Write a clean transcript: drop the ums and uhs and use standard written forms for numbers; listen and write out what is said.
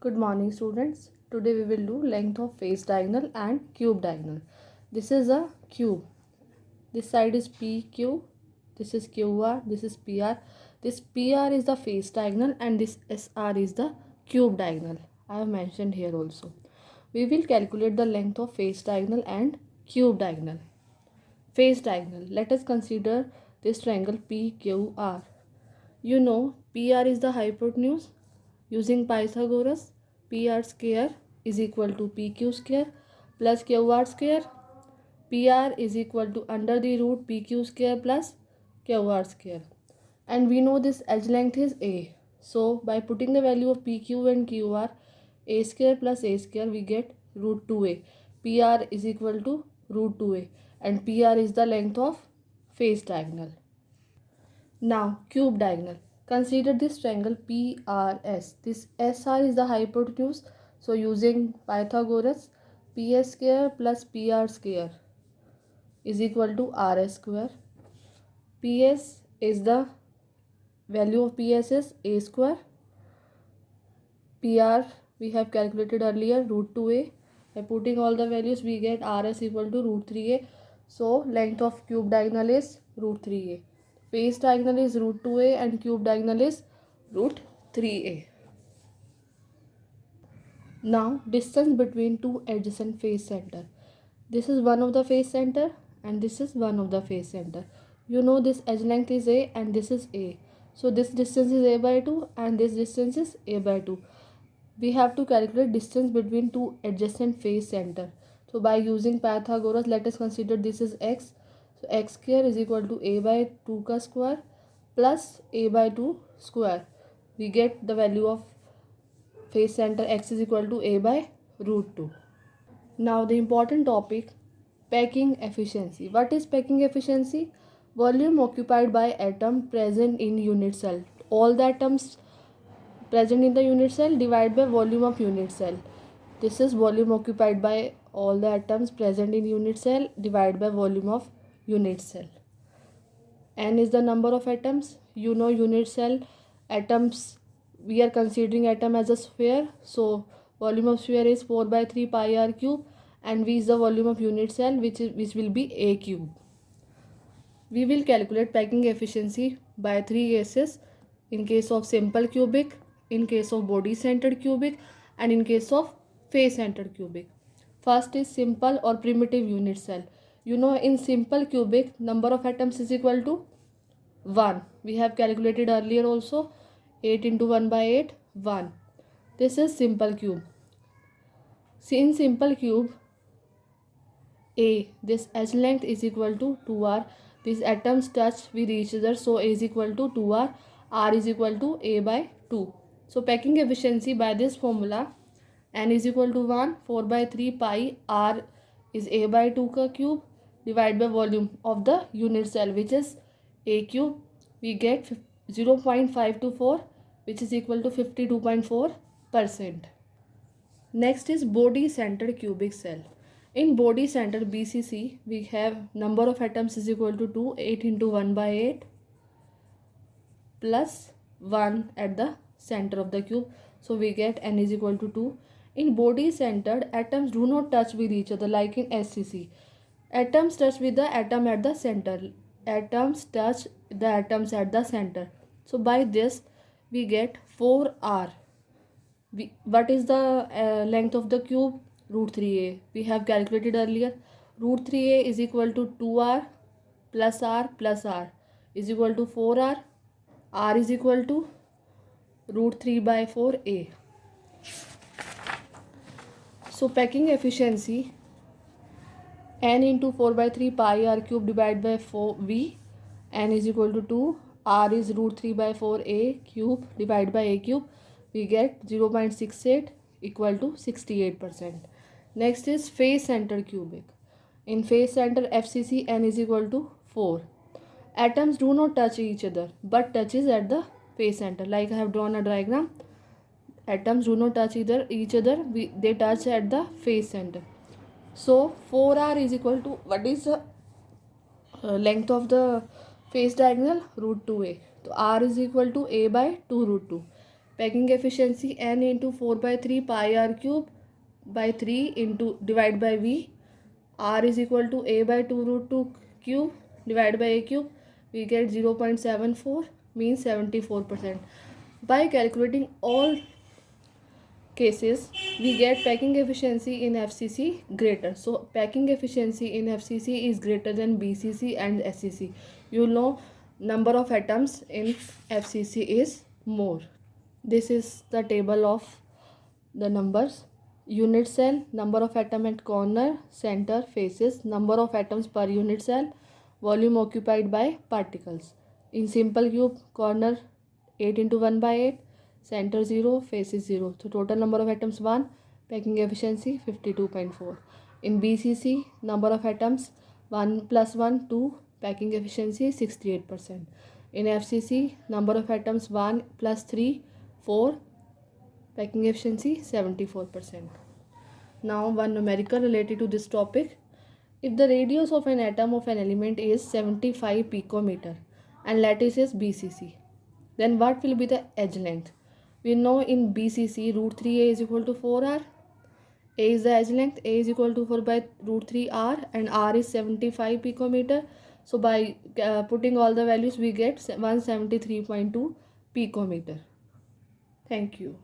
Good morning students. Today we will do length of face diagonal and cube diagonal. This is a cube. This side is PQ, this is QR, this is PR. This PR is the face diagonal and this SR is the cube diagonal. I have mentioned here also. We will calculate the length of face diagonal and cube diagonal. Face diagonal. Let us consider this triangle PQR. You know PR is the hypotenuse. Using Pythagoras, PR square is equal to PQ square plus QR square. PR is equal to under the root PQ square plus QR square. And we know this edge length is A. So by putting the value of PQ and QR, A square plus A square, we get root 2A. PR is equal to root 2A. And PR is the length of face diagonal. Now cube diagonal. Consider this triangle PRS. This SR is the hypotenuse. So using Pythagoras, PS square plus PR square is equal to RS square. PS is the value of PS is A square. PR we have calculated earlier root 2A. By putting all the values we get RS equal to root 3A. So length of cube diagonal is root 3A. Face diagonal is root 2A and cube diagonal is root 3A. Now distance between two adjacent face center. This is one of the face center and this is one of the face center. You know this edge length is A and this is A. So this distance is A by 2 and this distance is A by 2. We have to calculate distance between two adjacent face center. So by using Pythagoras, let us consider this is x. So x square is equal to A by 2 ka square plus A by 2 square. We get the value of face center x is equal to A by root 2. Now the important topic, packing efficiency. What is packing efficiency? Volume occupied by atom present in unit cell. All the atoms present in the unit cell divided by volume of unit cell. This is volume occupied by all the atoms present in unit cell divided by volume of unit cell. N is the number of atoms. You know unit cell atoms, we are considering atom as a sphere. So volume of sphere is 4 by 3 pi r cube and V is the volume of unit cell which will be A cube. We will calculate packing efficiency by three cases: in case of simple cubic, in case of body centered cubic and in case of face centered cubic. First is simple or primitive unit cell. You know in simple cubic number of atoms is equal to 1. We have calculated earlier also. 8 into 1 by 8, 1. This is simple cube. See in simple cube A, this edge length is equal to 2r. These atoms touch with each other, so A is equal to 2r. R is equal to A by 2. So packing efficiency by this formula, N is equal to 1, 4 by 3 pi R is A by 2 ka cube divided by volume of the unit cell which is A cube. We get 0.524 which is equal to 52.4%. Next is body centered cubic cell. In body center BCC, we have number of atoms is equal to 2, 8 into 1 by 8 plus 1 at the center of the cube. So we get N is equal to 2. In body centered, atoms do not touch with each other like in SCC. Atoms touch with the atom at the center. Atoms touch the atoms at the center. So by this we get 4R. What is the length of the cube? Root 3a. We have calculated earlier. Root 3a is equal to 2r plus r is equal to 4r. R is equal to root 3 by 4a. So packing efficiency, N into 4 by 3 pi r cube divided by 4v. N is equal to 2. R is root 3 by 4a cube divided by a cube. We get 0.68 equal to 68%. Next is face center cubic. In face center FCC, N is equal to 4. Atoms do not touch each other but touches at the face center. Like I have drawn a diagram. Atoms do not touch each other. They touch at the face center. So 4r is equal to, what is the length of the face diagonal? Root 2a. So r is equal to a by 2 root 2. Packing efficiency N into 4 by 3 pi r cube by 3 into divide by V. R is equal to A by 2 root 2 cube divided by A cube. We get 0.74 means 74%. By calculating all cases, we get packing efficiency in FCC greater. So packing efficiency in FCC is greater than BCC and SCC. You know number of atoms in FCC is more. This is the table of the numbers. Unit cell, number of atom at corner, center, faces, number of atoms per unit cell, volume occupied by particles. In simple cube, corner 8 into 1 by 8, center 0, faces 0. So total number of atoms 1, packing efficiency 52.4. In BCC, number of atoms 1 plus 1, 2, packing efficiency 68%. In FCC, number of atoms 1 plus 3, 4, packing efficiency 74%. Now one numerical related to this topic. If the radius of an atom of an element is 75 picometer and lattice is BCC, then what will be the edge length? We know in BCC root 3a is equal to 4r. A is the edge length. A is equal to 4 by root 3r and r is 75 picometer. So by putting all the values we get 173.2 picometer. Thank you.